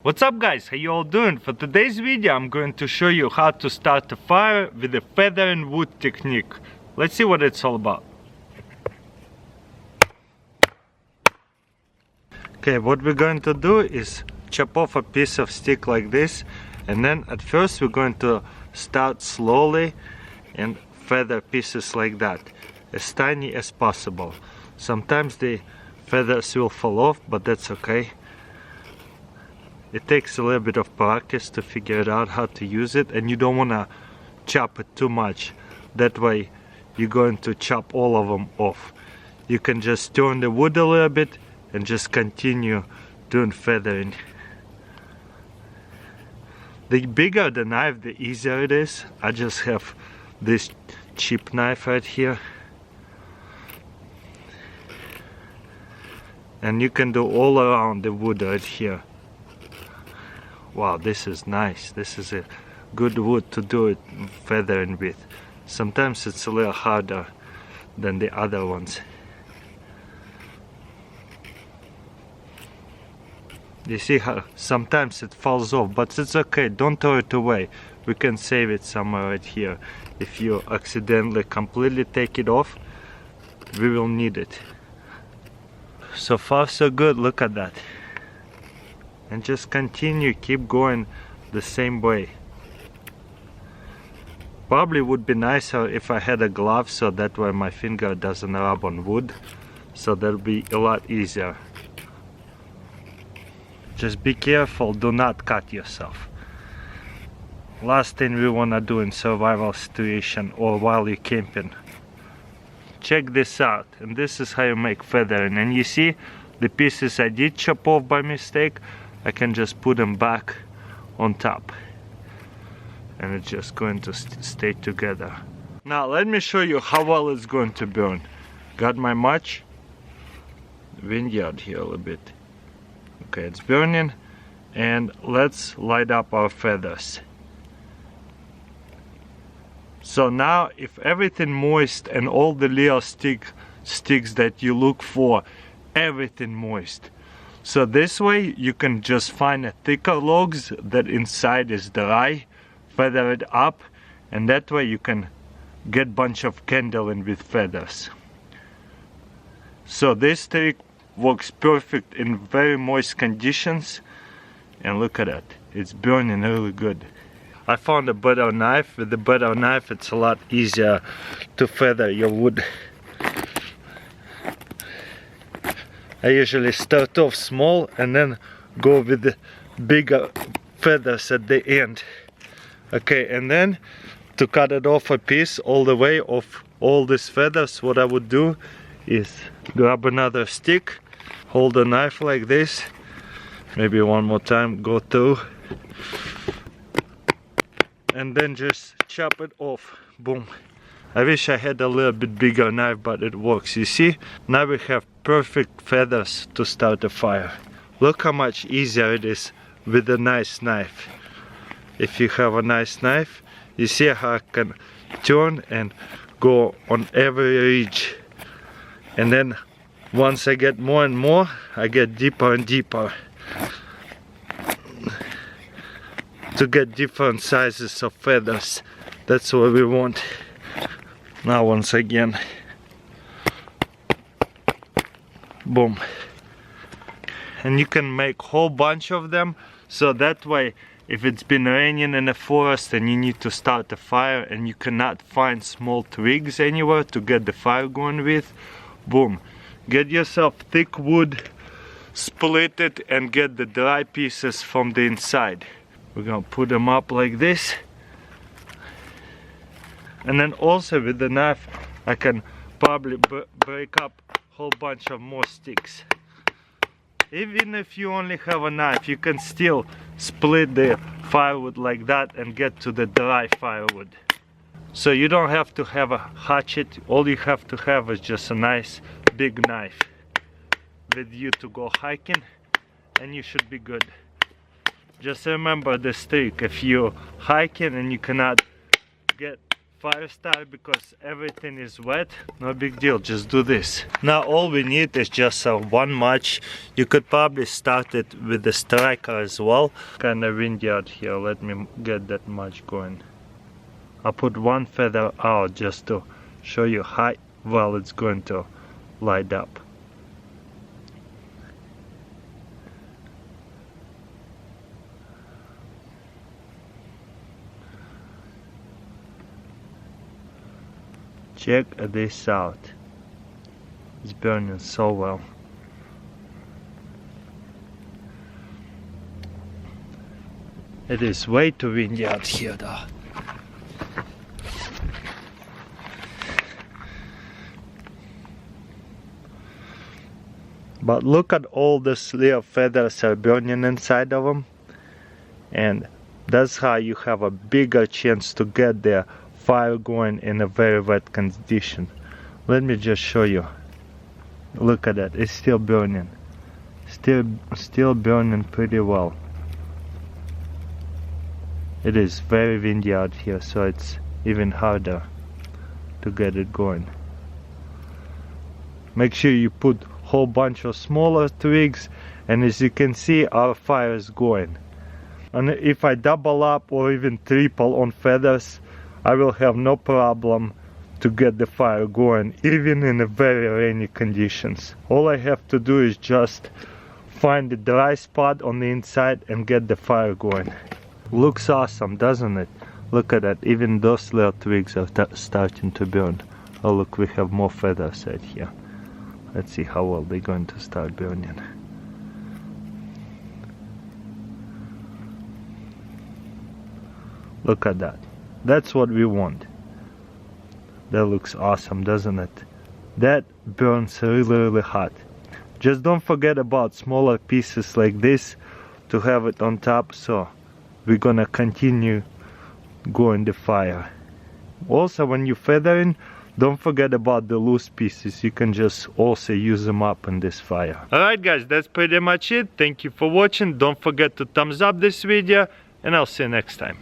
What's up guys, how you all doing? For today's video I'm going to show you how to start a fire with the feather and wood technique. Let's see what it's all about. Okay, what we're going to do is chop off a piece of stick like this, and then at first we're going to start slowly and feather pieces like that, as tiny as possible. Sometimes the feathers will fall off, but that's okay. It takes a little bit of practice to figure it out how to use it, and you don't want to chop it too much. That way you're going to chop all of them off. You can just turn the wood a little bit and just continue doing feathering. The bigger the knife, the easier it is. I just have this cheap knife right here. And you can do all around the wood right here. Wow, this is nice. This is a good wood to do it feathering with. Sometimes it's a little harder than the other ones. You see how sometimes it falls off, but it's okay, don't throw it away. We can save it somewhere right here. If you accidentally completely take it off, we will need it. So far so good, look at that. And just continue, keep going the same way. Probably would be nicer if I had a glove, so that way my finger doesn't rub on wood, so that'll be a lot easier. Just be careful, do not cut yourself. Last thing we wanna do in survival situation or while you're camping. Check this out, and this is how you make feathering. And you see the pieces I did chop off by mistake, I can just put them back on top, and it's just going to stay together. Now let me show you how well it's going to burn. Got my match, vineyard here a little bit. Okay, it's burning, and let's light up our feathers. So now if everything moist and all the little sticks that you look for, everything moist. So this way you can just find a thicker logs that inside is dry, feather it up, and that way you can get bunch of kindling with feathers. So this trick works perfect in very moist conditions, and look at that, it's burning really good. I found a better knife. With the better knife it's a lot easier to feather your wood. I usually start off small and then go with the bigger feathers at the end. Okay, and then to cut it off a piece all the way of all these feathers, what I would do is grab another stick, hold the knife like this, maybe one more time, go through, and then just chop it off. Boom. I wish I had a little bit bigger knife, but it works. You see, now we have perfect feathers to start a fire. Look how much easier it is with a nice knife. If you have a nice knife, you see how I can turn and go on every ridge. And then once I get more and more, I get deeper and deeper to get different sizes of feathers. That's what we want. Now once again, boom. And you can make whole bunch of them, so that way if it's been raining in the forest and you need to start a fire and you cannot find small twigs anywhere to get the fire going with, boom, get yourself thick wood, split it and get the dry pieces from the inside. We're gonna put them up like this. And then also with the knife I can probably break up a whole bunch of more sticks. Even if you only have a knife, you can still split the firewood like that and get to the dry firewood. So you don't have to have a hatchet, all you have to have is just a nice big knife with you to go hiking, and you should be good. Just remember this trick: if you're hiking and you cannot get fire start because everything is wet. No big deal, just do this. Now all we need is just one match. You could probably start it with the striker as well. Kinda windy out here, let me get that match going. I'll put one feather out just to show you how well it's going to light up. Check this out. It's burning so well. It is way too windy out here though. But look at all these little feathers are burning inside of them. And that's how you have a bigger chance to get the fire going in a very wet condition. Let me just show you. Look at that, it's still burning. Still burning pretty well. It is very windy out here, so it's even harder to get it going. Make sure you put whole bunch of smaller twigs, and as you can see, our fire is going. And if I double up or even triple on feathers, I will have no problem to get the fire going, even in the very rainy conditions. All I have to do is just find a dry spot on the inside and get the fire going. Looks awesome, doesn't it? Look at that, even those little twigs are starting to burn. Oh look, we have more feathers right here. Let's see how well they're going to start burning. Look at that. That's what we want. That looks awesome, doesn't it? That burns really hot. Just don't forget about smaller pieces like this to have it on top, so we're gonna continue going the fire. Also, when you feathering, don't forget about the loose pieces. You can just also use them up in this fire. Alright guys, that's pretty much it. Thank you for watching. Don't forget to thumbs up this video, and I'll see you next time.